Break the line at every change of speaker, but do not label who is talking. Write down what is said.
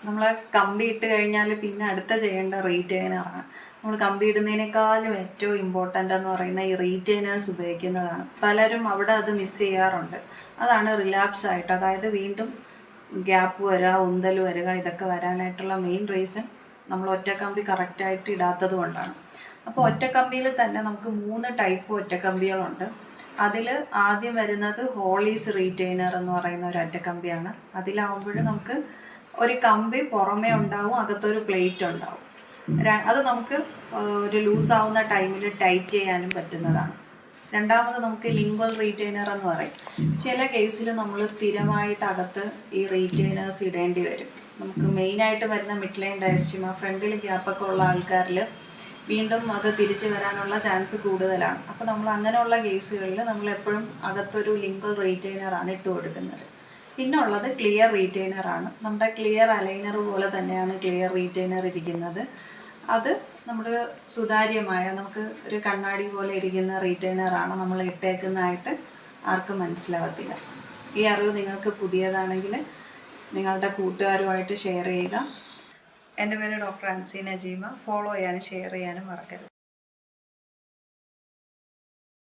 നമ്മൾ കമ്പി ഇട്ട് കഴിഞ്ഞാൽ പിന്നെ അടുത്ത ചെയ്യേണ്ട റീറ്റെയിനറാണ്. നമ്മൾ കമ്പി ഇടുന്നതിനേക്കാളും ഏറ്റവും ഇമ്പോർട്ടൻ്റ് എന്ന് പറയുന്ന ഈ റീറ്റെയിനേഴ്സ് ഉപയോഗിക്കുന്നതാണ്. പലരും അവിടെ അത് മിസ് ചെയ്യാറുണ്ട്. അതാണ് റിലാപ്സ് ആയിട്ട്, അതായത് വീണ്ടും ഗ്യാപ്പ് വരിക, ഉന്തൽ വരിക, ഇതൊക്കെ വരാനായിട്ടുള്ള മെയിൻ റീസൺ നമ്മൾ ഒറ്റക്കമ്പി കറക്റ്റായിട്ട് ഇടാത്തത് കൊണ്ടാണ്. അപ്പോൾ ഒറ്റക്കമ്പിയിൽ തന്നെ നമുക്ക് 3 ടൈപ്പ് ഒറ്റക്കമ്പികളുണ്ട്. അതിൽ ആദ്യം വരുന്നത് ഹോളീസ് റീറ്റെയിനർ എന്ന് പറയുന്ന ഒരു ഒറ്റക്കമ്പിയാണ്. അതിലാവുമ്പോൾ നമുക്ക് ഒരു കമ്പി പുറമേ ഉണ്ടാവും, അകത്തൊരു പ്ലേറ്റ് ഉണ്ടാവും. അത് നമുക്ക് ഒരു ലൂസാവുന്ന ടൈമിൽ ടൈറ്റ് ചെയ്യാനും പറ്റുന്നതാണ്. രണ്ടാമത് നമുക്ക് ലിംഗ്വൽ റീറ്റെയിനർ എന്ന് പറയും. ചില കേസിൽ നമ്മൾ സ്ഥിരമായിട്ട് അകത്ത് ഈ റീറ്റെയിനേഴ്സ് ഇടേണ്ടി വരും. നമുക്ക് മെയിനായിട്ട് വരുന്ന മിഡ് ലൈൻ ഡയസ്റ്റീമ, ഫ്രണ്ടിൽ ഗ്യാപ്പൊക്കെ ഉള്ള ആൾക്കാരിൽ വീണ്ടും അത് തിരിച്ചു വരാനുള്ള ചാൻസ് കൂടുതലാണ്. അപ്പോൾ നമ്മൾ അങ്ങനെയുള്ള കേസുകളിൽ നമ്മൾ എപ്പോഴും അകത്തൊരു ലിംഗ്വൽ റീറ്റെയിനറാണ് ഇട്ട് കൊടുക്കുന്നത്. പിന്നെ ഉള്ളത് ക്ലിയർ റീറ്റെയിനറാണ്. നമ്മുടെ ക്ലിയർ അലൈനർ പോലെ തന്നെയാണ് ക്ലിയർ റീറ്റെയിനർ ഇരിക്കുന്നത്. അത് നമ്മുടെ സുതാര്യമായ, നമുക്ക് ഒരു കണ്ണാടി പോലെ ഇരിക്കുന്ന റീറ്റെയിനറാണ് നമ്മൾ ഇട്ടേക്കുന്നതായിട്ട് ആർക്കും മനസ്സിലാവത്തില്ല. ഈ അറിവ് നിങ്ങൾക്ക് പുതിയതാണെങ്കിൽ നിങ്ങളുടെ കൂട്ടുകാരുമായിട്ട് ഷെയർ ചെയ്യുക. എൻ്റെ പേര് ഡോക്ടർ അൻസി നജീമ. ഫോളോ ചെയ്യാനും ഷെയർ ചെയ്യാനും മറക്കരുത്.